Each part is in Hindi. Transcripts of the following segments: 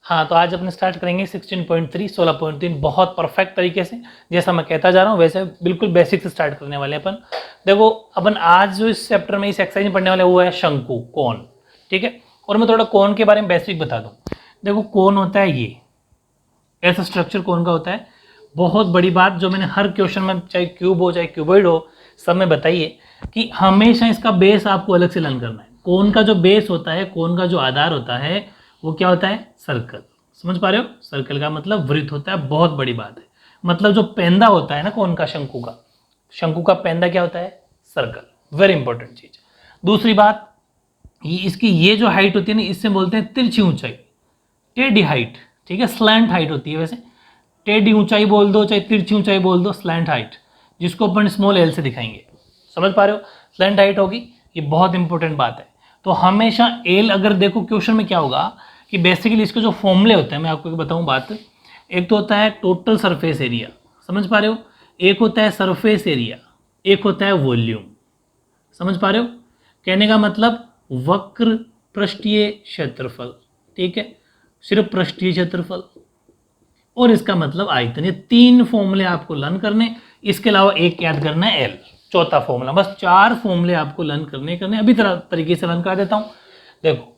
हाँ, तो आज अपने स्टार्ट करेंगे 16.3 16.3 बहुत परफेक्ट तरीके से, जैसा मैं कहता जा रहा हूँ वैसे बिल्कुल बेसिक से स्टार्ट करने वाले हैं अपन। देखो अपन आज जो इस चैप्टर में इस एक्सरसाइज में पढ़ने वाले वो है शंकु, कोन। ठीक है, और मैं थोड़ा कोन के बारे में बेसिक बता दूँ। देखो कोन होता है ये, ऐसा स्ट्रक्चर कोन का होता है। बहुत बड़ी बात जो मैंने हर क्वेश्चन में, चाहे क्यूब हो चाहे क्यूबॉइड हो, सब में बताइए कि हमेशा इसका बेस आपको अलग से लर्न करना है। कोन का जो बेस होता है, कोन का जो आधार होता है वो क्या होता है? सर्कल। समझ पा रहे हो? सर्कल का मतलब वृत्त होता है, बहुत बड़ी बात है। मतलब जो पेंदा होता है ना कोन का, शंकु का पेंदा क्या होता है? सर्कल। वेरी इंपॉर्टेंट चीज। दूसरी बात, इसकी ये जो हाइट होती है ना, इससे बोलते हैं तिरछी ऊंचाई, टेढ़ी हाइट। ठीक है, स्लैंट हाइट होती है। वैसे टेढ़ी ऊंचाई बोल दो चाहे तिरछी ऊंचाई बोल दो, स्लैंट हाइट, जिसको अपन स्मॉल एल से दिखाएंगे। समझ पा रहे हो? स्लैंट हाइट होगी, ये बहुत इंपॉर्टेंट बात है। तो हमेशा एल, अगर देखो क्वेश्चन में क्या होगा कि बेसिकली इसके जो फॉर्मूले होते हैं, मैं आपको बताऊं बात। एक तो होता है टोटल सरफेस एरिया, समझ पा रहे हो? एक होता है सरफेस एरिया, एक होता है वॉल्यूम। समझ पा रहे हो? कहने का मतलब वक्र पृष्ठीय क्षेत्रफल। ठीक है, सिर्फ पृष्ठीय क्षेत्रफल, और इसका मतलब आयतन। ये तीन फॉर्मूले आपको लर्न करने, इसके अलावा एक याद करना है एल, चौथा फॉर्मूला। बस चार फॉर्मूले आपको लर्न करने अभी तरह तरीके से लर्न करा देता हूं। देखो,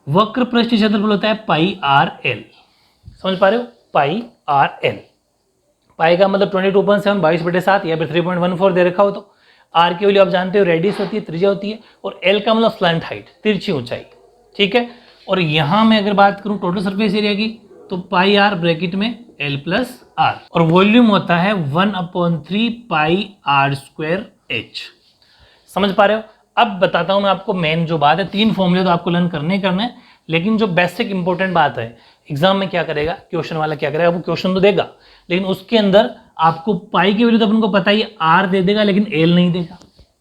वक्र पृष्ठ क्षेत्रफल होता है पाई आर एल। समझ पा रहे हो? पाई आर एल। पाई का मतलब 22.7, 22/7 या फिर 3.14 दे रखा हो तो। आर की वैल्यू आप जानते हो, रेडियस होती है, त्रिज्या होती है, और एल का मतलब स्लैंट हाइट, तिरछी ऊंचाई। ठीक है, और यहां मैं अगर बात करूं टोटल सरफेस एरिया की, तो पाई आर ब्रैकेट में एल प्लस आर, और वॉल्यूम होता है 1/3 पाई आर स्क्वायर एच। समझ पा रहे हो? अब बताता हूं मैं आपको मेन जो बात है। तीन फॉर्मूले तो आपको लर्न करने हैं, लेकिन जो बेसिक इंपॉर्टेंट बात है, एग्जाम में क्या करेगा, क्वेश्चन वाला क्या करेगा, वो क्वेश्चन तो देगा, लेकिन उसके अंदर आपको पाई की वैल्यू तो अपन को पता ही, आर दे देगा, लेकिन एल नहीं देगा।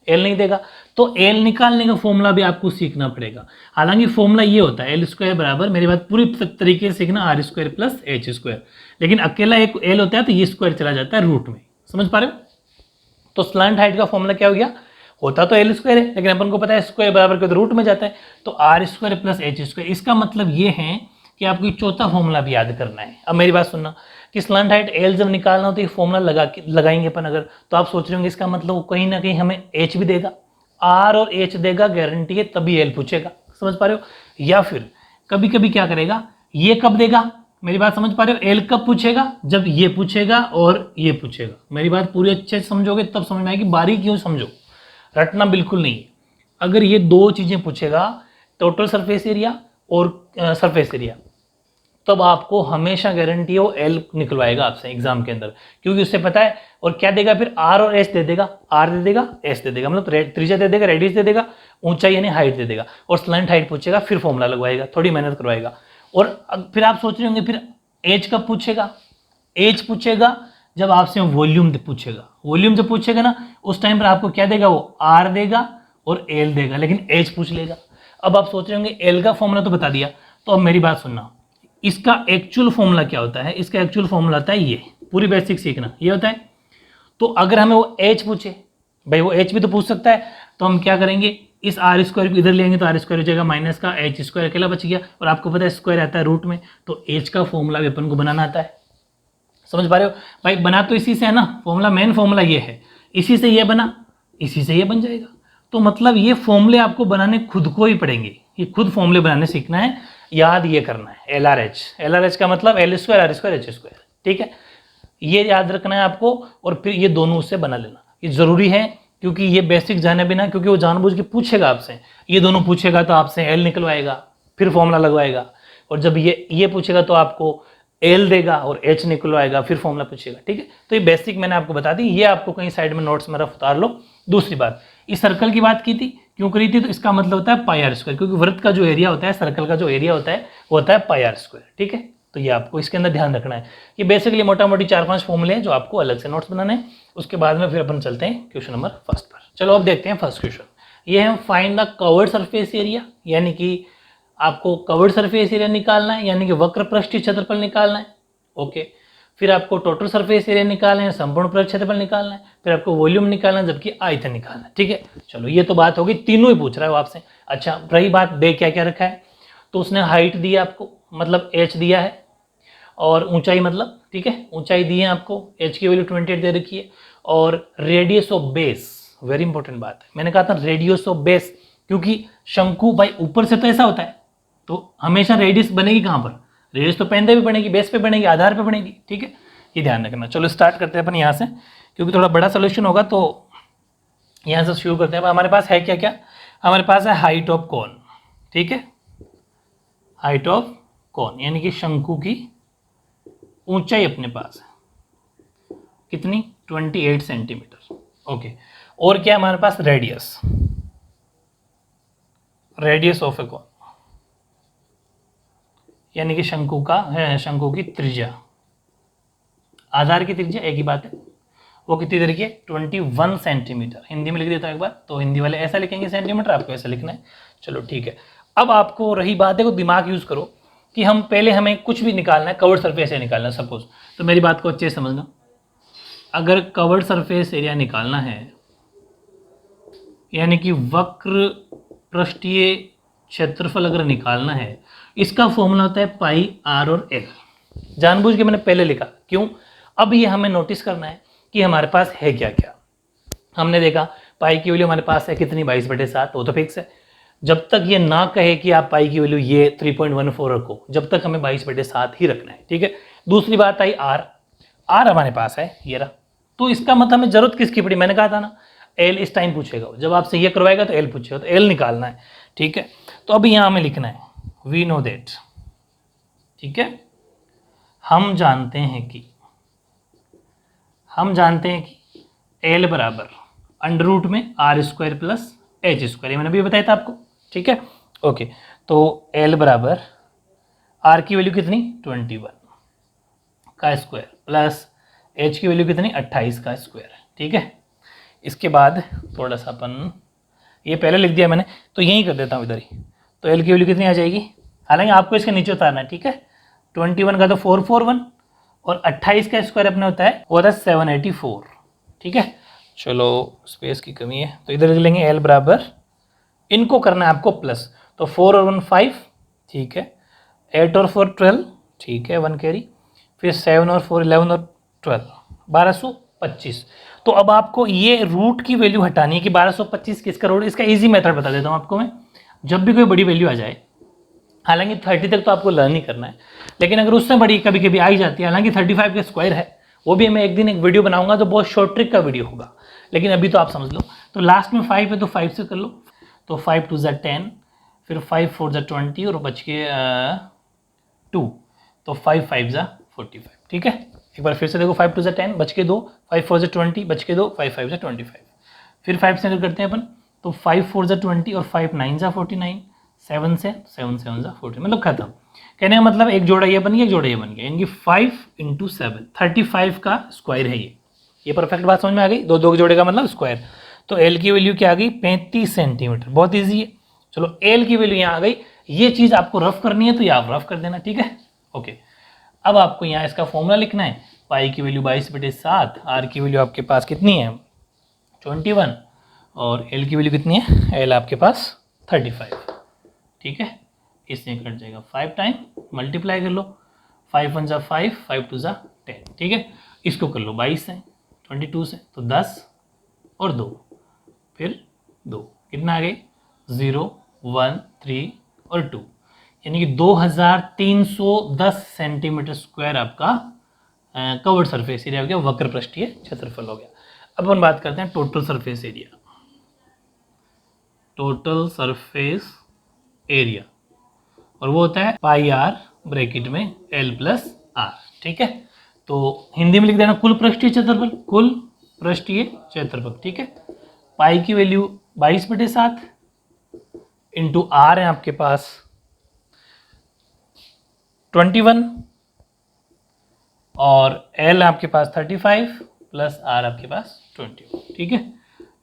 एल नहीं देगा तो एल निकालने का फॉर्मूला भी आपको सीखना पड़ेगा। हालांकि फॉर्मूला ये होता है एल स्क्वायर बराबर, मेरी बात पूरी तरीके से सीखना, R square plus H square. लेकिन अकेला एक एल होता है तो ये स्क्वायर चला जाता है रूट में। समझ पा रहे हो? तो स्लैंट हाइट का फॉर्मूला क्या हो गया? होता तो एल स्क्वायर है, लेकिन अपन को पता है स्क्वायर बराबर के रूट में जाता है, तो R square plus H square. इसका मतलब ये है कि आपको चौथा फॉर्मूला भी याद करना है। अब मेरी बात सुनना कि स्लैंट हाइट एल जब निकालना हो तो ये फॉर्मूला लगाएंगे अपन अगर, तो आप सोच रहे होंगे इसका मतलब वो कहीं ना कहीं हमें एच भी देगा, आर और एच देगा, गारंटी है, तभी एल पूछेगा। समझ पा रहे हो? या फिर कभी कभी क्या करेगा, ये कब देगा, मेरी बात समझ पा रहे हो? एल कब पूछेगा? जब ये पूछेगा और ये पूछेगा। मेरी बात पूरी अच्छे से समझोगे तब समझ में आएगी, बारीक क्यों समझो, रटना बिल्कुल नहीं है। अगर ये दो चीजें पूछेगा, टोटल सरफेस एरिया और सरफेस एरिया, तब आपको हमेशा गारंटी है वो एल निकलवाएगा आपसे एग्जाम के अंदर, क्योंकि उससे पता है। और क्या देगा फिर? आर और एच दे देगा, आर दे देगा, एच दे देगा, मतलब त्रिज्या दे देगा, रेडियस दे देगा, ऊंचाई यानी हाइट दे देगा, और स्लैंट हाइट पूछेगा, फिर फॉर्मूला लगवाएगा, थोड़ी मेहनत करवाएगा। और फिर आप सोच रहे होंगे फिर एच कब पूछेगा? एच पूछेगा जब आपसे वॉल्यूम पूछेगा। वॉल्यूम जब पूछेगा ना, उस टाइम पर आपको क्या देगा? वो आर देगा और एल देगा, लेकिन एच पूछ लेगा। अब आप सोच रहे होंगे एल का फॉर्मूला तो बता दिया, तो अब मेरी बात सुनना, इसका एक्चुअल फॉर्मूला क्या होता है? इसका एक्चुअल फॉर्मूला होता है ये, पूरी बेसिक सीखना, ये होता है। तो अगर हमें वो एच पूछे, भाई वो एच भी तो पूछ सकता है, तो हम क्या करेंगे, इस आर स्क्वायर को इधर लेंगे तो आर स्क्वायर हो जाएगा माइनस का एच स्क्वायर, अकेला बच गया। और आपको पता है स्क्वायर आता है रूट में, तो एच का फॉर्मूला भी अपन को बनाना आता है। समझ पा रहे हो भाई? बना तो इसी से है ना, फॉर्मूला, मेन फॉर्मूला ये है, इसी से ये बना, इसी से ये बन जाएगा। तो मतलब ये फॉर्मूले आपको बनाने खुद को ही पड़ेंगे, ये खुद फॉर्मूले बनाने सीखना है, याद ये करना है। L R H, L R H का मतलब L square R square H square. ठीक है, ये याद रखना है आपको, और फिर ये दोनों उससे बना लेना, ये जरूरी है, क्योंकि ये बेसिक जाने बिना, क्योंकि वो जानबूझ के पूछेगा आपसे, ये दोनों पूछेगा तो आपसे एल निकलवाएगा, फिर फॉर्मूला लगवाएगा। और जब ये पूछेगा तो आपको एल देगा और एच निकलवाएगा, फिर फॉर्मूला पूछेगा। ठीक है, तो ये बेसिक मैंने आपको बता दी, ये आपको कहीं साइड में नोट्स में रफ उतार लो। दूसरी बात, इस सर्कल की बात की थी, क्यों करी थी? तो इसका मतलब होता है पाई आर स्क्वायर, क्योंकि वृत्त का जो एरिया होता है, सर्कल का जो एरिया होता है, वो होता है पाई आर स्क्वायर। ठीक है, तो ये आपको इसके अंदर ध्यान रखना है। ये बेसिकली मोटा मोटी 4-5 फॉर्मूले हैं जो आपको अलग से नोट्स बनाने हैं। उसके बाद में फिर अपन चलते हैं क्वेश्चन नंबर फर्स्ट पर। चलो अब देखते हैं फर्स्ट क्वेश्चन। ये है find the covered surface area, यानी कि आपको कवर्ड सरफेस एरिया निकालना है, यानी कि वक्र पृष्ठीय क्षेत्रफल निकालना है। ओके, फिर आपको टोटल सरफेस एरिया निकालना है, संपूर्ण पृष्ठ क्षेत्रफल निकालना है, फिर आपको वॉल्यूम निकालना है, जबकि आयतन निकालना है। ठीक है, चलो ये तो बात होगी, तीनों ही पूछ रहा है वो आपसे। अच्छा, रही बात दे क्या क्या रखा है, तो उसने हाइट दी आपको, मतलब h दिया है और ऊंचाई मतलब, ठीक है, ऊंचाई दी है आपको, h की वैल्यू 28 दे रखी है, और radius of base, very important बात है, मैंने कहा था रेडियस ऑफ बेस, क्योंकि शंकु भाई ऊपर से तो ऐसा होता है, तो हमेशा रेडियस बनेगी कहाँ पर, रेडियस तो पेंदे भी बनेगी, बेस पे बनेगी, आधार पे बनेगी, ठीक है, ये ध्यान रखना। चलो स्टार्ट करते हैं अपन यहाँ से, क्योंकि थोड़ा बड़ा सोल्यूशन होगा, तो यहाँ से शुरू करते हैं। हमारे पास है क्या क्या, हमारे पास है हाइट ऑफ कोन, ठीक है, हाइट ऑफ कोन यानी कि शंकु की ऊंचाई अपने पास है कितनी, 28 सेंटीमीटर, ओके। और क्या हमारे पास, radius, radius of a cone यानी कि शंकु का है, शंकु की त्रिज्या, आधार की त्रिज्या एक ही बात है, वो कितनी तरीके 21 सेंटीमीटर, हिंदी में लिख देता हूँ एक बार, तो हिंदी वाले ऐसा लिखेंगे सेंटीमीटर, आपको ऐसा लिखना है। चलो ठीक है, अब आपको रही बात, देखो दिमाग यूज करो कि हम पहले हमें कुछ भी निकालना है, कवर्ड सरफेस एरिया निकालना है सपोज, तो मेरी बात को अच्छे से समझना, अगर कवर्ड सरफेस एरिया निकालना है यानी कि वक्र पृष्ठीय क्षेत्रफल अगर निकालना है, इसका फॉर्मूला होता है पाई आर और एल, जानबूझ के मैंने पहले लिखा, क्यों, अब ये हमें नोटिस करना है कि हमारे पास है क्या क्या। हमने देखा पाई की वैल्यू हमारे पास है कितनी, 22/7, वो तो फिक्स है, जब तक ये ना कहे कि आप पाई की वैल्यू ये 3.14 रखो, जब तक हमें 22/7 ही रखना है, ठीक है। दूसरी बात आई आर, आर हमारे पास है ये रहा, तो इसका मतलब हमें जरूरत किसकी पड़ी, मैंने कहा था ना एल इस टाइम पूछेगा, जब आपसे ये करवाएगा तो एल पूछेगा, तो एल निकालना है, ठीक है। तो अभी यहाँ हमें लिखना है वी नो दैट, ठीक है, हम जानते हैं कि एल बराबर अंडर रूट में R square plus H square, ये मैंने भी बताया था आपको, ठीक है, ओके। तो एल बराबर आर की वैल्यू कितनी 21 का स्क्वायर प्लस एच की वैल्यू कितनी 28 का स्क्वायर, ठीक है। इसके बाद थोड़ा सा अपन, ये पहले लिख दिया मैंने, तो यहीं कर देता हूँ इधर ही, तो एल की वैल्यू कितनी आ जाएगी, हालांकि आपको इसके नीचे उतारना है, ठीक है, 21 का तो 441 और 28 का स्क्वायर अपने होता है, वो होता है 784, ठीक है। चलो स्पेस की कमी है, तो इधर लिख लेंगे एल बराबर, इनको करना है आपको प्लस, तो 4 और 1 5, ठीक है, 8 और 4 12, ठीक है, 1 कैरी, फिर 7 और 4 11 और 12 1225। तो अब आपको ये रूट की वैल्यू हटानी है कि 1225 किसका रूट, इसका इजी मेथड बता देता हूँ आपको मैं, जब भी कोई बड़ी वैल्यू आ जाए, हालांकि 30 तक तो आपको लर्न ही करना है, लेकिन अगर उससे बड़ी कभी कभी आई जाती है, हालांकि 35 का स्क्वायर है, वो भी मैं एक दिन एक वीडियो बनाऊंगा, तो बहुत शॉर्ट ट्रिक का वीडियो होगा, लेकिन अभी तो आप समझ लो। तो लास्ट में 5 है तो 5 से कर लो, तो 5 2 10, फिर 5 4 20 और बच के 2, तो 5 5 45, ठीक है। एक बार फिर से देखो, 5 2 10 बच के 2, 5 4 20 बच के 2, 5 5 25, फिर 5 से करते हैं अपन, तो 5 4 20 और 5 9 49, 7 से 7 7 40, मतलब खत्म। कहने का मतलब एक जोड़ा ये बन गया, एक जोड़ा ये बन गया, यानी कि 5 × 7 35 का स्क्वायर है ये परफेक्ट बात समझ में आ गई, दो दो जोड़े का मतलब स्क्वायर। तो एल की वैल्यू क्या आ गई 35 सेंटीमीटर, बहुत ईजी है। चलो एल की वैल्यू यहाँ आ गई, ये चीज़ आपको रफ करनी है तो ये आप रफ कर देना, ठीक है, ओके। अब आपको यहाँ इसका फॉर्मूला लिखना है, पाई की वैल्यू 22/7, आर की वैल्यू आपके पास कितनी है 21, और एल की वैल्यू कितनी है, एल आपके पास 35, ठीक है। इससे कट जाएगा 5 टाइम, मल्टीप्लाई कर लो, 5 1 × 5, 5 2 10, ठीक है। इसको कर लो 22 से, 22 से, तो 10 और 2, फिर 2, कितना आ गए 0 1 3 और 2, यानी कि 2310 सेंटीमीटर स्क्वायर आपका कवर्ड सरफेस एरिया हो गया, वक्र पृष्ठीय क्षेत्रफल हो गया। अब अपन बात करते हैं total surface area, total surface area, और वो होता है पाई आर ब्रैकेट में एल प्लस आर, ठीक है। तो हिंदी में लिख देना कुल पृष्ठीय क्षेत्रफल, कुल पृष्ठीय क्षेत्रफल, ठीक है। पाई की वैल्यू 22/7 इंटू आर है आपके पास 21, और एल आपके पास 35 प्लस आर आपके पास 21, ठीक है।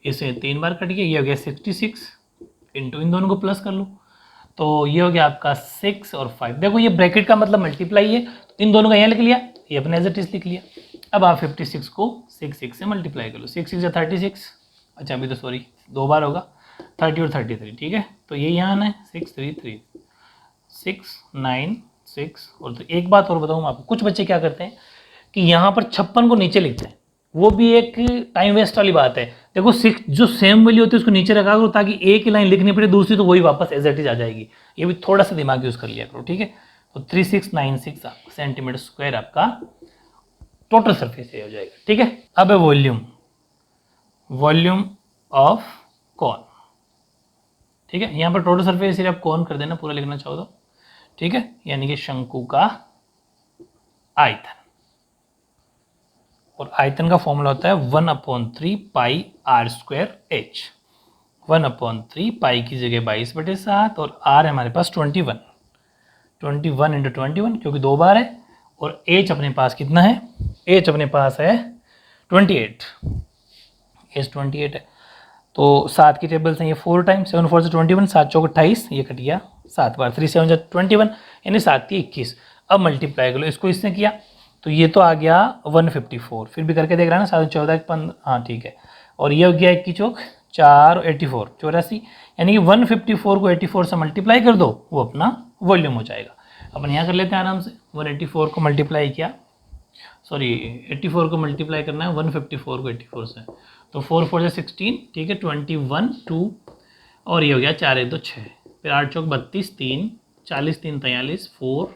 इसे 3 बार कट गया, ये हो गया 66 इंटू इन दोनों को प्लस कर लो, तो ये हो गया आपका 6 और 5। देखो ये ब्रैकेट का मतलब मल्टीप्लाई है, तो इन दोनों का यहाँ लिख लिया, ये अपने एज इट इज लिख लिया। अब आप 56 को 6 से मल्टीप्लाई कर लो, 6 6 36, अच्छा अभी तो सॉरी 2 बार होगा, 30 और 33, ठीक है। तो ये यहाँ आना है 6 3 3, 6 9 6 और तो एक बात और बताऊँ आपको, कुछ बच्चे क्या करते हैं कि यहाँ पर 56 को नीचे लिखते हैं, वो भी एक टाइम वेस्ट वाली बात है। देखो 6 जो सेम वैल्यू होती है उसको नीचे रखा करो ताकि एक ही लाइन लिखनी पड़े, दूसरी तो वही वापस एज इट इज आ जाएगी। ये भी थोड़ा सा दिमाग यूज कर लिया करो, ठीक है। तो 3696 सेंटीमीटर स्क्वायर आपका टोटल सरफेस एरिया हो जाएगा, ठीक है। अब है वॉल्यूम, वॉल्यूम ऑफ कॉन, ठीक है। यहाँ पर टोटल सरफेस एरिया आप कौन कर देना, पूरा लिखना चाहो तो, ठीक है। यानी कि शंकु का आयतन, और आयतन का फॉर्मूला होता है 1/3 पाई आर स्क्वायर एच। 1/3 पाई की जगह 22/7 और आर है हमारे पास 21, 21 इंटू 21 क्योंकि 2 बार है, और एच अपने पास कितना है, एच अपने पास है 28, एच 28 है। तो 7 की टेबल से ये 4 टाइम, 7 4 से 21, 7 चौक 28, ये कट गया 7 बार, 3 7 21 यानी 7 की 21। अब मल्टीप्लाई करो इसको इससे किया तो ये तो आ गया 154, फिर भी करके देख रहा है ना, 7 14 15, हाँ ठीक है। और ये हो गया 1 की चौक 4 84 84, यानी कि 154 को 84 से मल्टीप्लाई कर दो, वो अपना वॉल्यूम हो जाएगा। अपन यहाँ कर लेते हैं आराम से, 184 को मल्टीप्लाई किया, सॉरी 84 को मल्टीप्लाई करना है 154 को 84 से, तो 4 4 से 16, ठीक है, 21 2, और ये हो गया 4 1 2 6, फिर 8 चौक 32 3, 40 3 43 4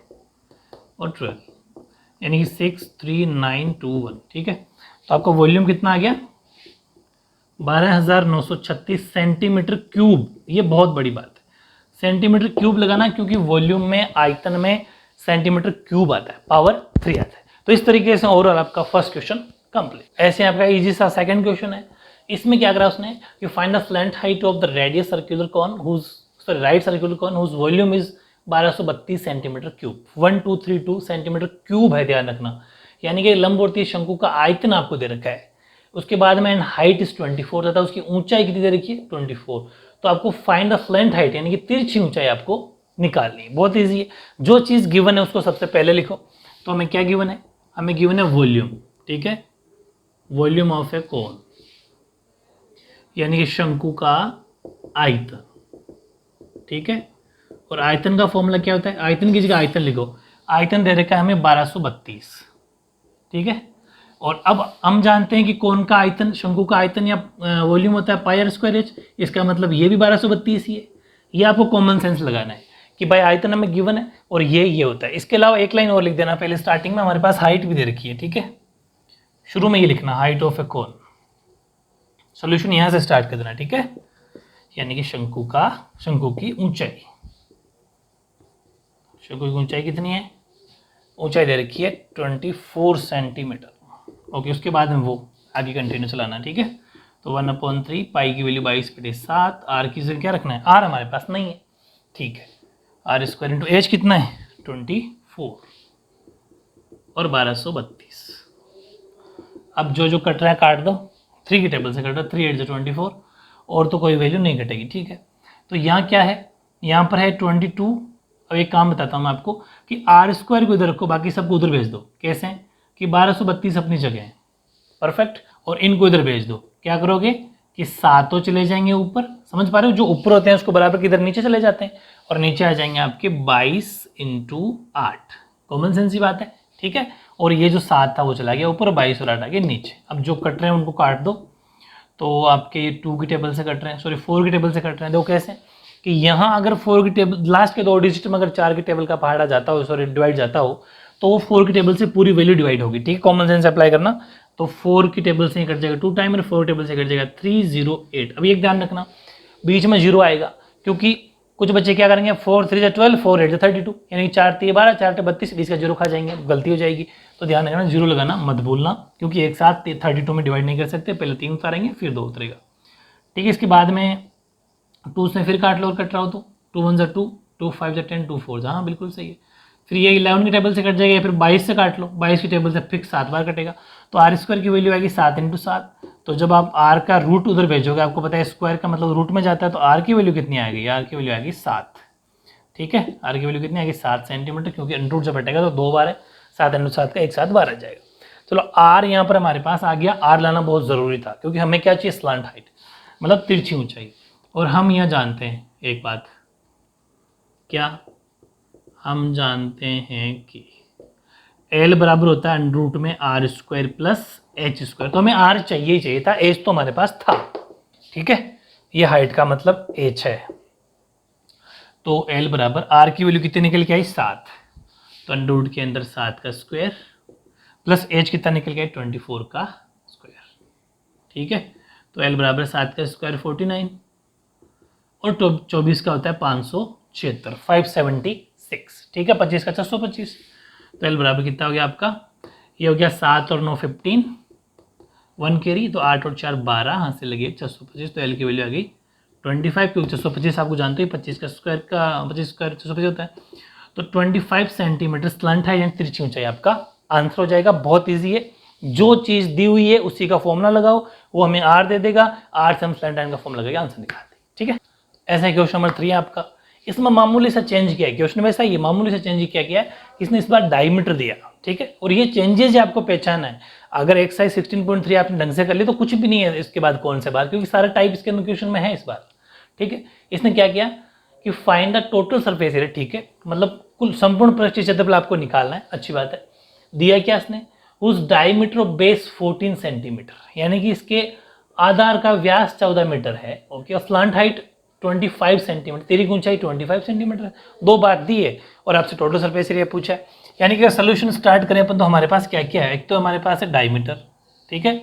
और 12, यानी कि 6 3 9 2 1, ठीक है। तो आपका वॉल्यूम कितना आ गया 12,936 सेंटीमीटर क्यूब। ये बहुत बड़ी बात है, सेंटीमीटर क्यूब लगाना, क्योंकि वॉल्यूम में आयतन में सेंटीमीटर क्यूब आता है, पावर 3 आता है। तो इस तरीके से ओवरऑल आपका फर्स्ट क्वेश्चन कंप्लीट। ऐसे आपका इजी सा सेकंड क्वेश्चन है, इसमें क्या करा उसने कि find the slant height of the radius circular cone whose, sorry right circular cone whose volume is 1232 centimetre cube. 1232 centimetre cube है, ध्यान रखना, यानी कि लंबवर्तीय शंकु का आयतन आपको दे रखा है। उसके बाद में हाइट इज 24 तथा उसकी ऊंचाई कितनी दे रखी है 24। तो आपको फाइंड द स्लैंट हाइट यानी कि तिरछी ऊंचाई आपको निकालनी है। बहुत ईजी है, जो चीज गिवन है उसको सबसे पहले लिखो। तो हमें क्या गिवन है, हमें गिवन है वॉल्यूम, ठीक है, वॉल्यूम ऑफ ए कोन, यानी कि शंकु का आयतन, ठीक है। और आयतन का फॉर्मूला क्या होता है, आयतन की जगह आयतन लिखो, आयतन दे रखा है हमें 1232, ठीक है। और अब हम जानते हैं कि कोन का आयतन, शंकु का आयतन या वॉल्यूम होता है पाई आर स्क्वायर एच, इसका मतलब ये भी 1232 ही है। ये आपको कॉमन सेंस लगाना है कि भाई आयतन हमें गिवन है और ये होता है। इसके अलावा एक लाइन और लिख देना, पहले स्टार्टिंग में हमारे पास हाइट भी दे रखी है, ठीक है, शुरू में ये लिखना height of a cone, solution यहां से स्टार्ट कर देना, ठीक है। यानी कि शंकु की ऊंचाई, शंकु की ऊंचाई कितनी है, ऊंचाई दे रखी है 24 सेंटीमीटर, ओके। उसके बाद में वो आगे कंटिन्यू चलाना, ठीक है। तो 1/3 पाई की वैल्यू 22/7, आर की जगह क्या रखना है, आर हमारे पास नहीं है, ठीक है। आर स्क्वायर इंटू एच कितना है 24 और 1232। अब जो जो कट रहा है काट दो, 3 की टेबल से कट रहा है, 3 8 से 24, और तो कोई वैल्यू नहीं कटेगी, ठीक है। तो यहाँ क्या है, यहाँ पर है 22। अब एक काम बताता हूँ मैं आपको कि आर स्क्वायर को इधर रखो, बाकी सबको उधर भेज दो। कैसे कि 1232 अपनी जगह है, परफेक्ट, और इनको इधर भेज दो। क्या करोगे कि सातों चले जाएंगे ऊपर, समझ पा रहे हो, जो ऊपर होते हैं उसको बराबर किधर नीचे चले जाते हैं, और नीचे आ जाएंगे आपके 22 × 8, कॉमन सेंस की बात है, ठीक है। और ये जो 7 था वो चला गया ऊपर, 22 और 8 आ गए नीचे। अब जो कट रहे हैं उनको काट दो, तो आपके ये 2 की टेबल से कट रहे हैं, सॉरी 4 की टेबल से कट रहे हैं। देखो कैसे कि यहाँ अगर 4 की टेबल लास्ट के 2 डिजिट में अगर 4 की टेबल का पहाड़ा जाता हो, सॉरी डिवाइड जाता हो, तो वो 4 की टेबल से पूरी वैल्यू डिवाइड होगी, ठीक है। कॉमन सेंस अप्लाई करना, तो 4 की टेबल से कट जाएगा 2 टाइम और 4 टेबल से कट जाएगा 308। अभी एक ध्यान रखना, बीच में 0 आएगा, क्योंकि कुछ बच्चे क्या करेंगे 4 3 से 12, 4 8 से 32, यानी 4 3 12, 4 8 32, बीच का 0 खा जाएंगे, गलती हो जाएगी। तो ध्यान रखना 0 लगाना मत भूलना, क्योंकि एक साथ 32 में डिवाइड नहीं कर सकते, पहले 3 उतारेंगे फिर 2 उतरेगा, ठीक है। इसके बाद में 2 से फिर काट लो और कट रहा हो तो 2 1 से 2, 2 5 से 10, 2 4, हाँ बिल्कुल सही है। फिर ये 11 की टेबल से कट जाएगा, फिर 22 से काट लो, 22 की टेबल से फिक्स 7 बार कटेगा, तो आर स्क्वायर की वैल्यू आएगी 7 × 7। तो जब आप आर का रूट उधर भेजोगे, आपको पता है स्क्वायर का मतलब रूट में जाता है, तो आर की वैल्यू कितनी आएगी, आर की वैल्यू आएगी 7, ठीक है। आर की वैल्यू कितनी आएगी 7 सेंटीमीटर, क्योंकि अंडर रूट जब हटेगा तो 2 बार है, 7 × 7 का एक साथ 12 आ जाएगा। चलो आर यहाँ पर हमारे पास आ गया, आर लाना बहुत ज़रूरी था, क्योंकि हमें क्या चाहिए स्लांट हाइट, मतलब तिरछी ऊंचाई। और हम यहाँ जानते हैं एक बात, क्या हम जानते हैं कि L बराबर होता है अंडर रूट में R square plus H square. तो हमें R चाहिए ही चाहिए था, एच तो हमारे पास था, ठीक है। ये हाइट का मतलब h है। तो L बराबर R की वैल्यू कितनी निकल के आई 7, तो अंडर रूट के अंदर 7 का स्क्वायर प्लस h कितना निकल के आई 24 का स्क्वायर, ठीक है। तो L बराबर 7 का स्क्वायर 49 और 24 का होता है 576, 576, ठीक है। 25 का 625, तो L बराबर कितना हो गया आपका, ये हो गया 7 और 9 15, 1 कैरी, तो 8 और 4 12, हाँ से लगी 625, तो L की वैल्यू आ गई 25, क्योंकि 625 आपको जानते हो 25 का स्क्वायर का 25 स्क्वायर 625 होता है। तो 25 सेंटीमीटर स्लंट है यानी तिरछी ऊंचाई आपका आंसर हो जाएगा। बहुत ईजी है, जो चीज़ दी हुई है उसी का फॉर्मूला लगाओ, वो हमें R दे देगा, R से हम स्लंट लाइन का फॉर्मूला लगाएंगे, आंसर निकाल देंगे, ठीक है। ऐसा है क्वेश्चन नंबर 3 है आपका। इसमें मामूली सा चेंज किया है, क्वेश्चन वैसा ही है, मामूली सा चेंज क्या किया है, इसने इस बार डायमीटर दिया, ठीक है। और ये चेंजेस आपको पहचाना है। अगर एक्सरसाइज 16.3 आपने ढंग से कर ली तो कुछ भी नहीं है इसके बाद कौन से बार, क्योंकि सारा टाइप इसके अंदर क्वेश्चन में है इस बार, ठीक है। इसने क्या किया कि find the total surface area, ठीक है, मतलब कुल संपूर्ण पृष्ठीय क्षेत्रफल आपको निकालना है, अच्छी बात है। दिया क्या इसने, उस डायमीटर ऑफ बेस 14 सेंटीमीटर, यानी कि इसके आधार का व्यास 14 मीटर है, ओके, और स्लांट हाइट 25 सेंटीमीटर, तिरछी ऊंचाई 25 सेंटीमीटर है। दो बात दी है और आपसे टोटल सरफेस एरिया पूछा है। यानी कि सोल्यूशन स्टार्ट करें अपन तो हमारे पास क्या क्या है, एक तो हमारे पास है डायमीटर, ठीक है,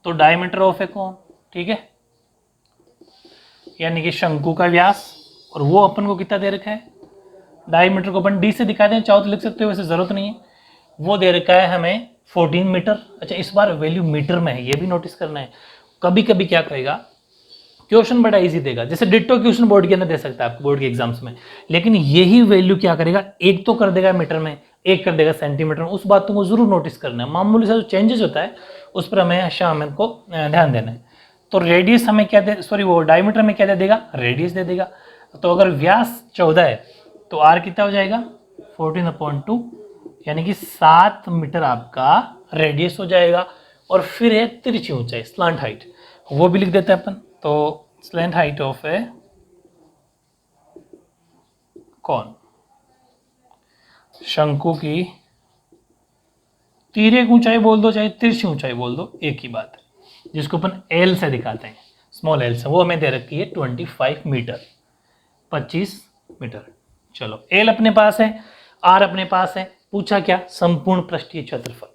तो डायमीटर ऑफ ए कौन, ठीक है, यानी कि शंकु का व्यास, और वो अपन को कितना दे रखा है, डायमीटर को अपन डी से दिखा दें, चाहो तो लिख सकते हो, वैसे जरूरत नहीं है। वो दे रखा है हमें 14 मीटर। अच्छा, इस बार वैल्यू मीटर में है, ये भी नोटिस करना है। कभी कभी क्या करेगा, क्वेश्चन बड़ा इजी देगा, जैसे डिट्टो क्वेश्चन बोर्ड के अंदर दे सकता है आपको बोर्ड के एग्जाम्स में, लेकिन यही वैल्यू क्या करेगा, एक तो कर देगा मीटर में, एक कर देगा सेंटीमीटर में। उस बात को जरूर नोटिस करना है, मामूली सा जो चेंजेस होता है उस पर हमें शामिल को ध्यान देना है। तो रेडियस हमें क्या दे, सॉरी वो डायमीटर में क्या दे देगा, रेडियस दे देगा। तो अगर व्यास 14 है तो आर कितना हो जाएगा 14/2, यानी कि 7 मीटर आपका रेडियस हो जाएगा। और फिर है तिरछी ऊंचाई स्लांट हाइट, वो भी लिख देते हैं अपन। तो स्लैंट हाइट ऑफ ए कौन, शंकु की तिर्यक ऊंचाई बोल दो चाहे तिरछी ऊंचाई बोल दो, एक ही बात है, जिसको अपन एल से दिखाते हैं, स्मॉल एल से, वो हमें दे रखी है 25 मीटर, 25 मीटर। चलो एल अपने पास है, आर अपने पास है, पूछा क्या, संपूर्ण पृष्ठीय क्षेत्रफल,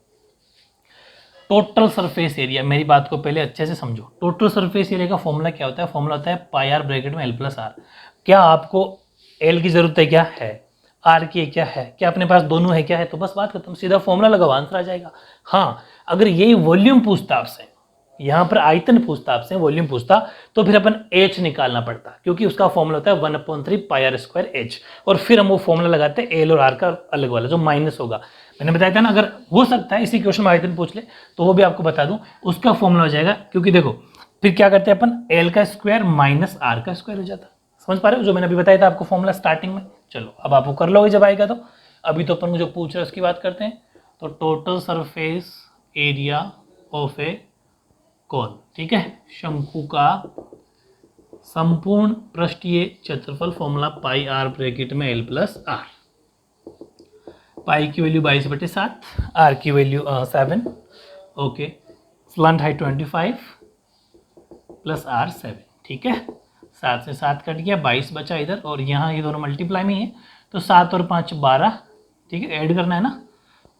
टोटल सरफेस एरिया। मेरी बात को पहले अच्छे से समझो, टोटल सरफेस एरिया का फॉर्मूला क्या होता है, फॉर्मूला होता है पाई आर ब्रैकेट में एल प्लस आर। क्या आपको एल की जरूरत है, क्या है, आर की क्या है, क्या अपने पास दोनों है, क्या है, तो बस बात खत्म, सीधा फॉर्मूला लगाओ आंसर आ जाएगा। हाँ, अगर यही वॉल्यूम पूछता आपसे, यहाँ पर आयतन पूछता आपसे, वॉल्यूम पूछता, तो फिर अपन एच निकालना पड़ता, क्योंकि उसका फॉर्मूला होता है 1/3 पाई आर स्क्वायर एच, और फिर हम वो फॉर्मूला लगाते हैं एल और आर का अलग वाला जो माइनस होगा। मैंने बताया था ना, अगर हो सकता है इसी क्वेश्चन में आयतन पूछ ले तो वो भी आपको बता दूं, उसका फॉर्मूला हो जाएगा। क्योंकि देखो फिर क्या करते हैं अपन, एल का स्क्वायर माइनस आर का स्क्वायर हो जाता, समझ पा रहे हो, जो मैंने अभी बताया था आपको फॉर्मूला स्टार्टिंग में। चलो अब आपको कर लोगे जब आएगा तो, अभी तो अपन जो पूछ रहे हैं उसकी बात करते हैं। तो total surface area of a cone, ठीक है, शंकु का संपूर्ण पृष्ठीय क्षेत्रफल, फॉर्मूला पाई आर ब्रैकेट में एल प्लस आर। पाई की वैल्यू 22/7, आर की value 7, okay, slant height 25 plus R 7, ठीक है। 7 से 7 कट गया, 22 बचा इधर, और यहाँ ये दोनों मल्टीप्लाई में है, तो 7 और 5 12, ठीक है, ऐड करना है ना,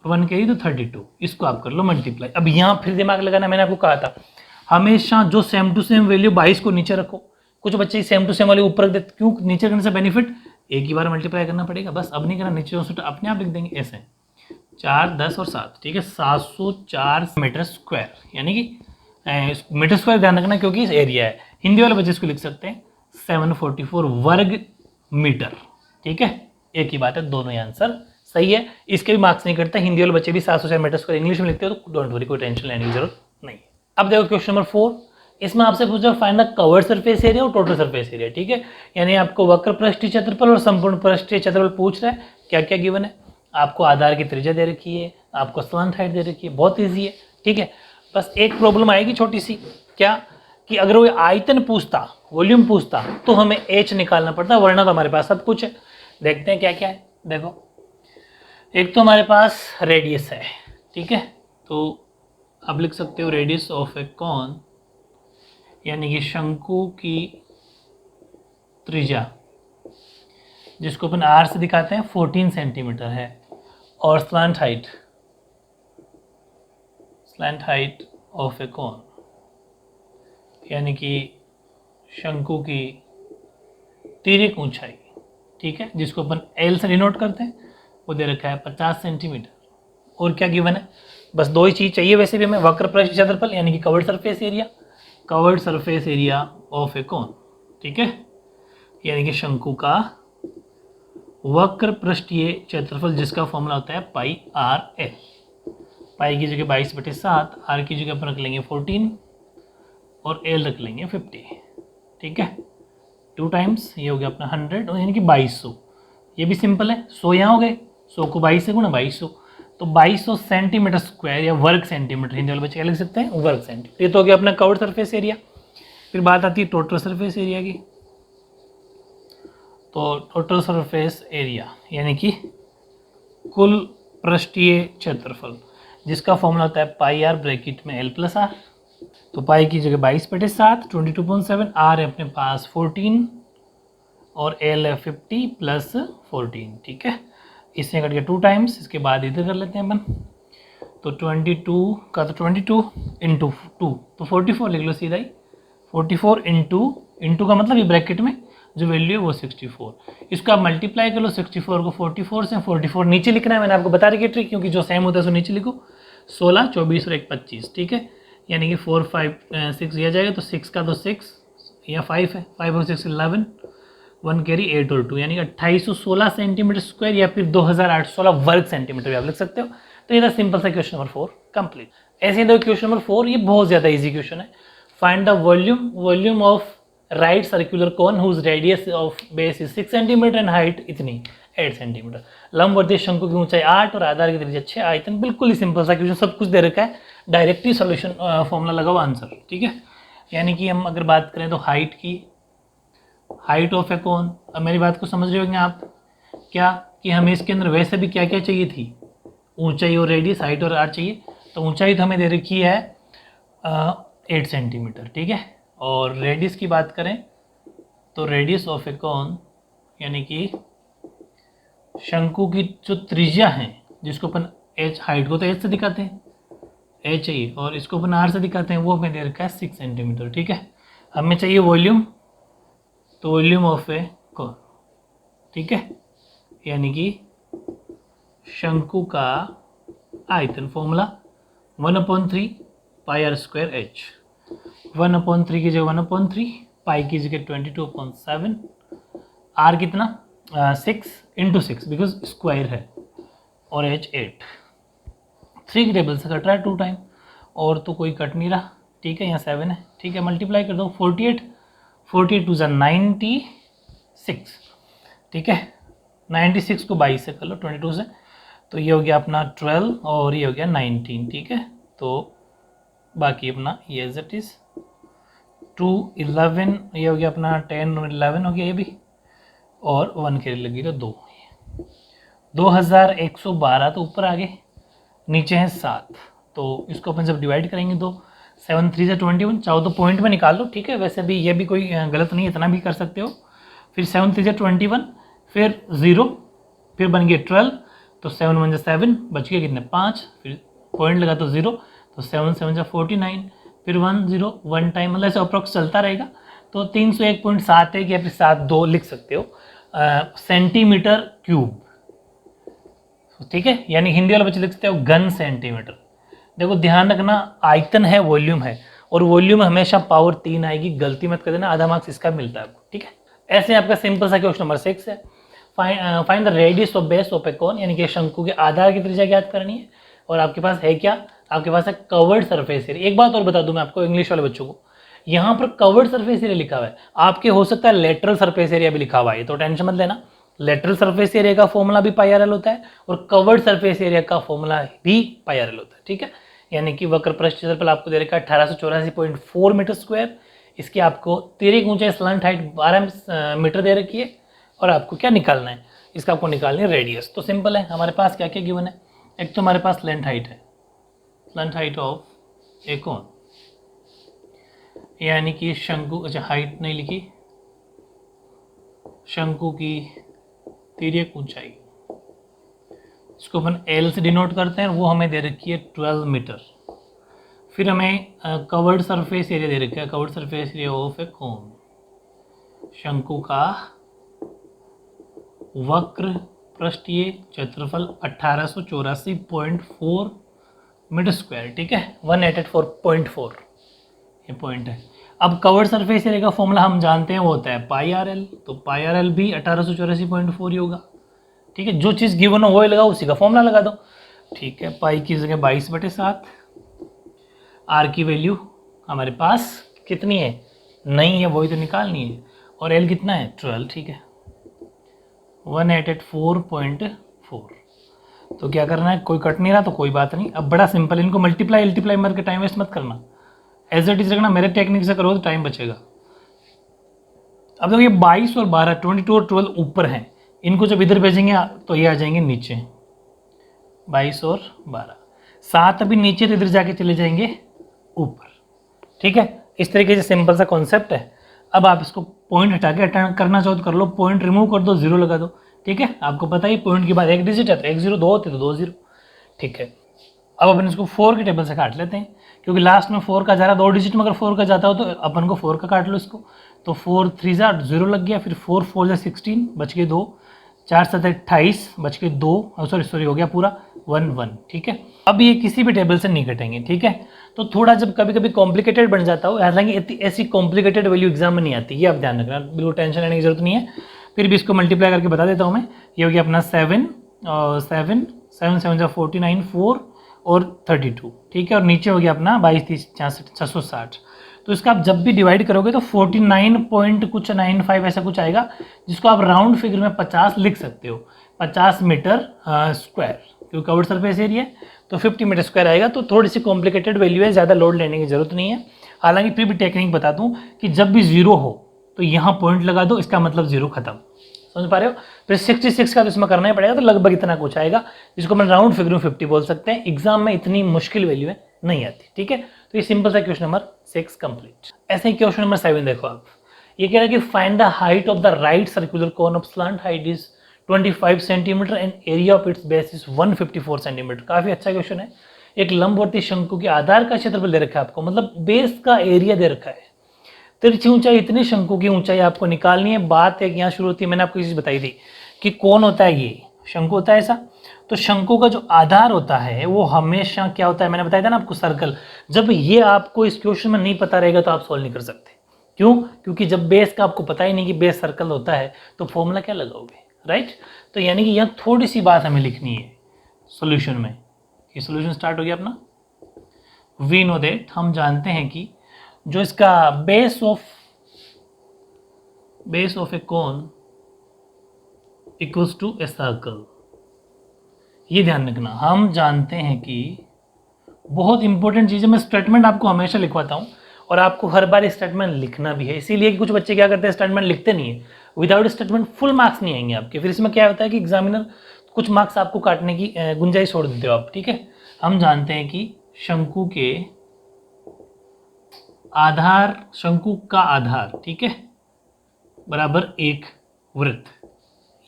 और 1 करिए तो 32, इसको आप कर लो मल्टीप्लाई। अब यहाँ फिर दिमाग लगाना, मैंने आपको कहा था हमेशा जो सेम टू सेम वैल्यू 22 को नीचे रखो। कुछ बच्चे सेम टू सेम वाले ऊपर रख देते, क्यों, नीचे करने से बेनिफिट, एक ही बार मल्टीप्लाई करना पड़ेगा, बस अब नहीं करना, नीचे अपने आप लिख देंगे ऐसे, 4 10 और 7, ठीक है, 704 मीटर स्क्वायर, यानी कि मीटर स्क्वायर ध्यान रखना क्योंकि इस एरिया है। हिंदी वाले बच्चे इसको लिख सकते हैं 744 वर्ग मीटर, ठीक है, एक ही बात है, दोनों ही आंसर सही है। इसके भी मार्क्स नहीं करता, हिंदी वाले बच्चे भी 704 मीटर स्क्वायर इंग्लिश में लिखते हो तो डोंट वरी, कोई टेंशन लेने की जरूरत नहीं है। अब देखो क्वेश्चन नंबर 4, इसमें आपसे पूछा find the covered surface area और टोटल सरफेस एरिया, ठीक है, यानी आपको वक्र पृष्ठीय क्षेत्रफल और संपूर्ण पृष्ठीय क्षेत्रफल पूछ रहा है। क्या क्या गिवन है, आपको आधार की त्रिज्या दे रखी है, आपको स्लंट हाइट दे रखी है, बहुत ईजी है, ठीक है। बस एक प्रॉब्लम आएगी छोटी सी, क्या कि अगर वो आयतन पूछता, वॉल्यूम पूछता, तो हमें एच निकालना पड़ता, वरना तो हमारे पास सब कुछ है। देखते हैं क्या क्या है। देखो एक तो हमारे पास रेडियस है, ठीक है, तो आप लिख सकते हो रेडियस ऑफ ए कॉन, यानी कि शंकु की त्रिज्या, जिसको अपन आर से दिखाते हैं, 14 सेंटीमीटर है। और slant height of a cone, यानी कि शंकु की तिर्यक ऊंचाई, ठीक है, जिसको अपन एल से डिनोट करते हैं, वो दे रखा है 50 सेंटीमीटर। और क्या गिवन है, बस दो ही चीज़ चाहिए वैसे भी हमें, वक्र पृष्ठ क्षेत्रफल यानी कि covered surface area of a cone, ठीक है, यानी कि शंकु का वक्र पृष्ठीय क्षेत्रफल, जिसका फॉर्मूला होता है पाई आर एल। पाई की जगह 22/7, आर की जगह अपन रख लेंगे 14 और एल रख लेंगे 50, ठीक है, 2 टाइम्स ये हो गया अपना 100 यानी कि 2200। ये भी सिंपल है, 100 यहाँ हो गए, 100 को 22 से गुणा 2200, तो 2200 सेंटीमीटर स्क्वायर या वर्ग सेंटीमीटर, हिंदी वाले बच्चे क्या लिख सकते हैं, वर्ग सेंटीमीटर। ये तो हो गया अपना कवर्ड सरफेस एरिया। फिर बात आती है टोटल सरफेस एरिया की। तो टोटल सरफेस एरिया यानी कि कुल पृष्ठीय क्षेत्रफल, जिसका फॉर्मूला होता है पाई आर ब्रैकेट में एल प्लस आर। तो पाई की जगह 22/7, 22.7, आर है अपने पास 14 और एल है 50 प्लस 14, ठीक है, इससे कट गया 2 टाइम्स, इसके बाद इधर कर लेते हैं अपन, तो 22 का तो 22 इंटू 2 तो 44 लिख लो सीधा ही, 44 इंटू का मतलब ये ब्रैकेट में जो वैल्यू है वो 64, इसको आप मल्टीप्लाई कर लो 64 को 44 से, 44 नीचे लिखना है, मैंने आपको बता रखी है ट्रिक, क्योंकि जो सेम होता है उसको नीचे लिखो, 16, 24 और 1 25, ठीक है, यानी कि 4 5 6 दिया जाएगा, तो 6 का तो 6 या 5 है, 5 और 6 11, 1 कैरी 8 और 2 यानी कि 2816 सेंटीमीटर स्क्वायर या फिर 2816 वर्ग सेंटीमीटर भी आप लिख सकते हो। तो ये था सिंपल सा क्वेश्चन नंबर 4 कंप्लीट। ऐसे ही दो क्वेश्चन नंबर 4, ये बहुत ज़्यादा इजी क्वेश्चन है। Find the volume of right circular cone whose radius of base is 6 centimetre and height इतनी 8 सेंटीमीटर। लंबवर्तीय शंकु की ऊंचाई 8 और आधार की त्रिज्या 6, आयतन बिल्कुल ही सिंपल सा क्वेश्चन, सब कुछ दे रखा है, डायरेक्टली सॉल्यूशन फॉर्मूला लगाओ आंसर, ठीक है। यानी कि हम अगर बात करें तो हाइट ऑफ ए कोन, अब मेरी बात को समझ रहे होंगे आप क्या, कि हमें इसके अंदर वैसे भी क्या क्या चाहिए थी, ऊंचाई और रेडियस, हाइट और आर चाहिए, तो ऊंचाई तो हमें दे रखी है 8 सेंटीमीटर, ठीक है, और रेडियस की बात करें तो रेडियस ऑफ ए कोन यानी कि शंकु की जो त्रिज्या है, जिसको अपन एच, हाइट को तो एच से दिखाते हैं, एच चाहिए, और इसको अपन आर से दिखाते हैं, वो हमें दे रखा है 6 सेंटीमीटर, ठीक है। हमें चाहिए वॉल्यूम, तो वॉल्यूम ऑफ ए कोन, ठीक है, यानी कि शंकु का आयतन, formula 1/3 pi R square H, 1/3 की जगह 1/3, पाई की जगह 22.7, आर कितना 6 इंटू 6 बिकॉज स्क्वायर है, और एच 8, 3 की टेबल से कट रहा है 2 टाइम, और तो कोई कट नहीं रहा, ठीक है, यहाँ 7 है, ठीक है, मल्टीप्लाई कर दो 48 2 96, ठीक है, 96 को 22 से कर लो 22 से, तो ये हो गया अपना 12 और ये हो गया 19, ठीक है, तो बाकी अपना ये एज इट इज़ 2 11, ये हो गया अपना 10 और 11 हो गया ये भी, और 1 के लगेगा 2, 2112, तो ऊपर आगे नीचे है 7, तो इसको अपन जब डिवाइड करेंगे तो 7 3 से 21, चाहो तो पॉइंट में निकाल लो, ठीक है, वैसे भी ये भी कोई गलत नहीं, इतना भी कर सकते हो। फिर 7 3 से 21, फिर 0, फिर बन गया 12, तो 7 1 से 7, बच गए कितने 5, फिर पॉइंट लगा तो 0, तो 7 7 से 49, फिर 1 0 1 टाइम, मतलब ऐसे अप्रॉक्स चलता रहेगा, तो 301.71 या फिर 72 लिख सकते हो सेंटीमीटर क्यूब, ठीक है, यानी हिंदी वाले बच्चे लिख सकते हो घन सेंटीमीटर। देखो ध्यान रखना, आयतन है, वॉल्यूम है, और वॉल्यूम हमेशा पावर 3 आएगी, गलती मत कर देना, आधा मार्क्स इसका मिलता है आपको, ठीक है। ऐसे आपका सिंपल सा क्वेश्चन नंबर 6 है। Find the radius of base of a cone, यानी कि शंकु के आधार की त्रिज्या ज्ञात करनी है, और आपके पास है क्या, आपके पास है कवर्ड सरफेस एरिया। एक बात और बता दूं मैं आपको, इंग्लिश वाले बच्चों को, यहाँ पर कवर्ड सरफेस एरिया लिखा हुआ है, आपके हो सकता है लेटरल सरफेस एरिया भी लिखा हुआ है, तो टेंशन मत लेना। लेटरल सरफेस एरिया का फॉर्मूला भी पाई आर एल होता है, और कवर्ड सरफेस एरिया का फॉर्मूला भी पाई आर एल होता है, ठीक है। यानी कि वक्र पृष्ठ क्षेत्रफल आपको दे रखा है 1884.4 मीटर स्क्वायर, इसकी आपको तिर्यक ऊंचाई स्लैंट हाइट 12 मीटर दे रखी है, और आपको क्या निकालना है, इसका आपको निकालनी है रेडियस। तो सिंपल है, हमारे पास क्या क्या गिवन है, एक तो हमारे पास लेंथ हाइट है, length height of a cone, यानी कि शंकु, अच्छा हाइट नहीं लिखी, शंकु की तिर्यक ऊंचाई, इसको अपन एल से डिनोट करते हैं, वो हमें दे रखी है 12 मीटर। फिर हमें कवर्ड सरफेस एरिया दे रखा है, covered surface area of a कोन, शंकु का वक्र पृष्ठीय क्षेत्रफल 1884.4 मीटर स्क्वायर, ठीक है, 1884.4 ये पॉइंट है। अब कवर्ड सरफेस एरिया का फॉर्मूला हम जानते हैं, वो होता है पाई आर एल, तो पाई आर एल भी 1884.4 ही होगा, ठीक है, जो चीज़ गिवन हो वही लगाओ, उसी का फॉर्मूला लगा दो, ठीक है। पाई की जगह 22/7, आर की वैल्यू हमारे पास कितनी है, नहीं है, वही तो निकालनी है, और एल कितना है 12, ठीक है, 1884.4। तो क्या करना है, कोई कट नहीं रहा तो कोई बात नहीं, अब बड़ा सिंपल, इनको मल्टीप्लाई मार के टाइम वेस्ट मत करना, एज इट इज रखना, मेरे टेक्निक से करो तो टाइम बचेगा। अब देखो ये 22 और 12, 22 और 12 ऊपर हैं, इनको जब इधर भेजेंगे तो ये आ जाएंगे नीचे, 22 और 12, 7 अभी नीचे, तो इधर जाके चले जाएंगे ऊपर, ठीक है। इस तरीके से सिंपल सा कॉन्सेप्ट है। अब आप इसको पॉइंट हटा के अटेंड करना चाहो तो कर लो, पॉइंट रिमूव कर दो, 0 लगा दो, ठीक है। आपको पता ही पॉइंट के बाद एक डिजिट है, तो 1 0, 2 होते तो 2 0, ठीक है। अब अपन इसको 4 के टेबल से काट लेते हैं, क्योंकि लास्ट में 4 का जा रहा 2 डिजिट में, अगर 4 का जाता हो तो अपन को 4 का काट लो इसको, तो 4 3 0 लग गया, फिर 4 4 16 बच के 2, 4 7 28 बच के 2, सॉरी हो गया पूरा 1 1, ठीक है। अब ये किसी भी टेबल से नहीं कटेंगे, ठीक है। तो थोड़ा जब कभी कभी कॉम्प्लिकेटेड बन जाता हो, हालांकि ऐसी कॉम्प्लिकेटेड वैल्यू एग्जाम में नहीं आती, ये आप ध्यान रखना, बिल्कुल टेंशन लेने की जरूरत नहीं है। फिर भी इसको मल्टीप्लाई करके बता देता हूँ मैं, ये हो गया अपना 7 7 7 7 49 4 और 32, ठीक है, और नीचे हो गया अपना 22 30 66 660। तो इसका आप जब भी डिवाइड करोगे तो 49 पॉइंट कुछ 95 ऐसा कुछ आएगा, जिसको आप राउंड फिगर में 50 लिख सकते हो, 50 मीटर स्क्वायर, क्योंकि कवर्ड सरफेस एरिया तो 50 मीटर स्क्वायर आएगा। तो थोड़ी सी कॉम्प्लिकेटेड वैल्यू है, ज़्यादा लोड लेने की जरूरत नहीं है। हालांकि फिर भी टेक्निक बता दूं कि जब भी 0 हो तो यहाँ पॉइंट लगा दो, इसका मतलब 0 खत्म, समझ पा रहे हो। फिर 66 का तो इसमें करना ही पड़ेगा, तो लगभग इतना कुछ आएगा, जिसको मैं राउंड फिगर में 50 बोल सकते हैं। एग्जाम में इतनी मुश्किल वैल्यू है नहीं आती, ठीक है। तो ये सिंपल सा क्वेश्चन नंबर 6 कंप्लीट। ऐसे ही क्वेश्चन नंबर 7 देखो आप, ये कह रहा है कि find the height of the right circular cone of slant height is 25 centimetre and area of its base is 154 centimetre. काफी अच्छा क्वेश्चन है। एक लंबवर्ती शंकु के आधार का क्षेत्रफल दे रखा है आपको, मतलब बेस का एरिया दे रखा है। तिरछी ऊंचाई इतनी, शंकु की ऊंचाई आपको निकालनी है। बात एक यहाँ शुरू होती है, मैंने आपको चीज बताई थी कि कौन होता है, ये शंकु होता है ऐसा। तो शंकु का जो आधार होता है वो हमेशा क्या होता है, मैंने बताया था ना आपको, सर्कल। जब ये आपको इस क्वेश्चन में नहीं पता रहेगा तो आप सॉल्व नहीं कर सकते। क्यों? क्योंकि जब बेस का आपको पता ही नहीं कि बेस सर्कल होता है तो फॉर्मूला क्या लगाओगे, राइट। तो यानी कि यहाँ थोड़ी सी बात हमें लिखनी है सोल्यूशन में। ये सोल्यूशन स्टार्ट हो गया अपना। वी नो दैट, हम जानते हैं कि जो इसका base of a cone equals to a circle. ये ध्यान रखना, हम जानते हैं कि बहुत इंपॉर्टेंट चीज़ है। मैं स्टेटमेंट आपको हमेशा लिखवाता हूँ और आपको हर बार स्टेटमेंट लिखना भी है, इसीलिए कि कुछ बच्चे क्या करते हैं, स्टेटमेंट लिखते नहीं है। विदाउट स्टेटमेंट फुल मार्क्स नहीं आएंगे आपके। फिर इसमें क्या होता है कि एग्जामिनर कुछ मार्क्स आपको काटने की गुंजाइश छोड़ देते हो आप, ठीक है। हम जानते हैं कि शंकु का आधार, ठीक है, बराबर एक वृत्त।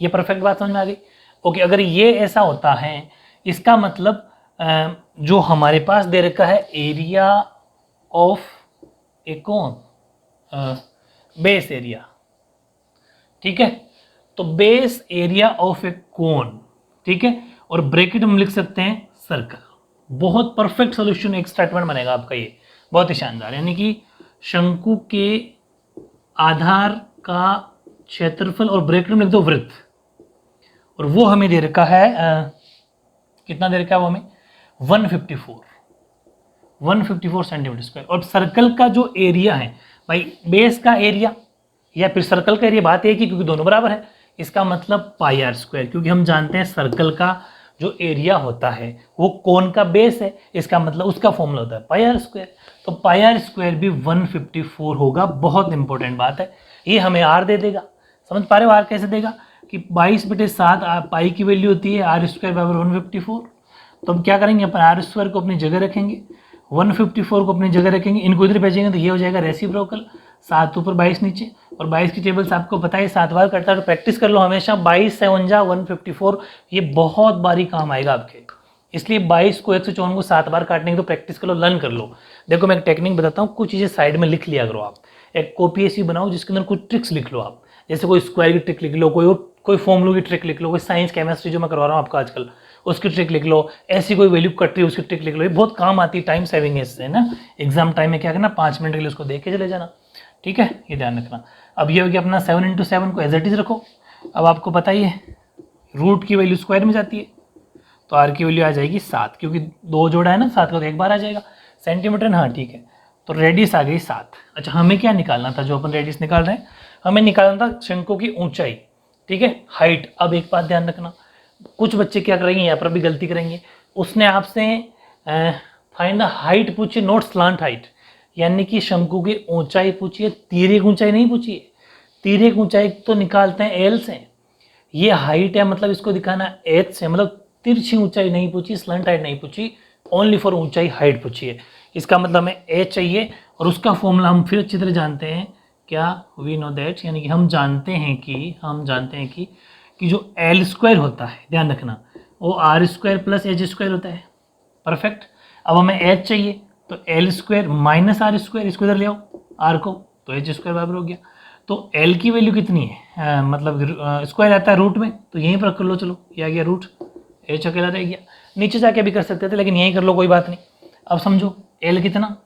ये परफेक्ट बात समझ में आ गई। ओके, अगर ये ऐसा होता है, इसका मतलब जो हमारे पास दे रखा है area of a cone, base area, ठीक है। तो बेस एरिया ऑफ ए कोन, ठीक है, और ब्रैकेट में लिख सकते हैं सर्कल। बहुत परफेक्ट सॉल्यूशन, एक स्टेटमेंट बनेगा आपका ये, बहुत ही शानदार। यानी कि शंकु के आधार का क्षेत्रफल और ब्रैकेट में लिख दो वृत्त, और वो हमें दे रखा है कितना दे रखा है वो हमें 154 सेंटीमीटर स्क्वायर। और सर्कल का जो एरिया है भाई, बेस का एरिया या फिर सर्कल का एरिया, बात एक ही, क्योंकि दोनों बराबर है। इसका मतलब पाई आर स्क्वायर, क्योंकि हम जानते हैं सर्कल का जो एरिया होता है वो कोन का बेस है, इसका मतलब उसका फॉर्मूला होता है पाई आर स्क्वायर। तो पाई आर स्क्वायर भी 154 होगा। बहुत इंपॉर्टेंट बात है, ये हमें आर दे देगा, समझ पा रहे हो आर कैसे देगा कि 22/7 पाई की वैल्यू होती है आर स्क्वायर बराबर 154। तो अब क्या करेंगे अपन आर स्क्वायर को अपनी जगह रखेंगे, 154 को अपनी जगह रखेंगे, इनको इधर भेजेंगे तो ये हो जाएगा रेसिप्रोकल, 7 ऊपर 22 नीचे। और 22 की टेबल्स आपको पता है 7 बार करता है, तो प्रैक्टिस कर लो हमेशा। 22 7 जा 154, ये बहुत बारी काम आएगा आपके। इसलिए 22 को 154 को 7 बार काटने की तो प्रैक्टिस कर लो, लर्न कर लो। देखो मैं एक टेक्निक बताता हूँ, कुछ चीज़ें साइड में लिख लिया करो आप। एक कॉपी ऐसी बनाओ जिसके अंदर कुछ ट्रिक्स लिख लो आप, जैसे कोई स्क्वायर की ट्रिक लिख लो, कोई फॉर्मूले की ट्रिक लिख लो, कोई साइंस केमिस्ट्री जो मैं करवा रहा हूँ आपको आजकल उसकी ट्रिक लिख लो, ऐसी कोई वैल्यू कट रही है उसकी ट्रिक लिख लो। ये बहुत काम आती है, टाइम सेविंग है इससे ना। एग्जाम टाइम में क्या करना, 5 मिनट के लिए उसको देख के चले जाना, ठीक है, ये ध्यान रखना। अब ये हो गया अपना 7 × 7 को एज इट इज रखो। अब आपको पता ही है रूट की वैल्यू स्क्वायर में जाती है, तो आर की वैल्यू आ जाएगी 7, क्योंकि 2 जोड़ा है ना 7 का, तो एक बार आ जाएगा। सेंटीमीटर ना, हाँ ठीक है, तो रेडियस आ गई 7। अच्छा हमें क्या निकालना था, जो अपन रेडियस निकाल रहे हैं हमें निकालना था शंकु की ऊंचाई, ठीक है, हाइट। अब एक बात ध्यान रखना, कुछ बच्चे क्या करेंगे, यहाँ पर भी गलती करेंगे, उसने आपसे फाइंड द हाइट पूछी, नोट स्लांट हाइट, यानी कि शंकु की ऊंचाई पूछी है, तिर्यक ऊंचाई नहीं पूछी है। तिर्यक ऊंचाई तो निकालते हैं एल से, ये हाइट है मतलब इसको दिखाना एच से, मतलब तिरछी ऊंचाई नहीं पूछी, स्लंट हाइट नहीं पूछी, ओनली फॉर ऊंचाई हाइट पूछी है। इसका मतलब हमें एच चाहिए, और उसका फॉर्मूला हम फिर अच्छी तरह जानते हैं, क्या, वी नो दैट, यानी कि हम जानते हैं कि जो एल स्क्वायर होता है, ध्यान रखना, वो R square plus H square होता है। परफेक्ट। अब हमें एच चाहिए, तो L square minus R square, इसको इधर ले आओ आर को, तो एच स्क्वायर बराबर हो गया। तो एल की वैल्यू कितनी है, मतलब स्क्वायर आता है रूट में, तो यहीं पर कर लो, चलो ये आ गया रूट, एच अकेला रह गया। नीचे जाके भी कर सकते थे, लेकिन यहीं कर लो, कोई बात नहीं। अब समझो एल कितना,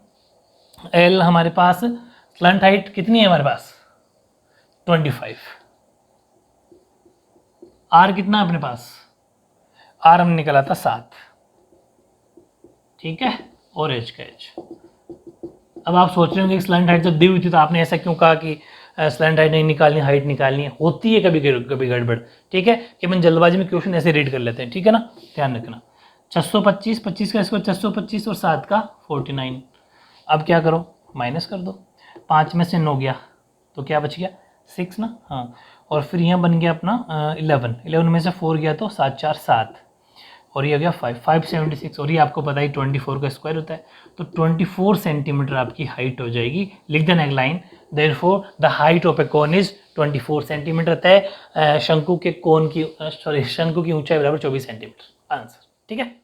एल हमारे पास स्लंट हाइट कितनी है हमारे पास 25, आर कितना अपने पास, आर हमने निकाला था 7, ठीक है, और एच का एच। अब आप सोच रहे होंगे स्लंट हाइट जब दी हुई थी तो आपने ऐसा क्यों कहा कि स्लैंट हाइट नहीं निकालनी, हाइट निकालनी है, होती है कभी कभी गड़बड़, ठीक है, कि अपन जल्दबाजी में क्वेश्चन ऐसे रीड कर लेते हैं, ठीक है ना, ध्यान रखना। 625, 25 का स्क्वायर 625 और 7 का 49। अब क्या करो, माइनस कर दो, 5 में से 9 गया तो क्या बच गया 6 ना, हाँ, और फिर यहाँ बन गया अपना 11 में से 4 गया तो 7 4 7, और ये हो गया 576, और ये आपको पता ही 24 का स्क्वायर होता है, तो 24 सेंटीमीटर आपकी हाइट हो जाएगी। लिख देना एक line, therefore the height of a cone is 24 centimetre. तय शंकु के कोन की शंकु की ऊंचाई बराबर 24 सेंटीमीटर, आंसर, ठीक है।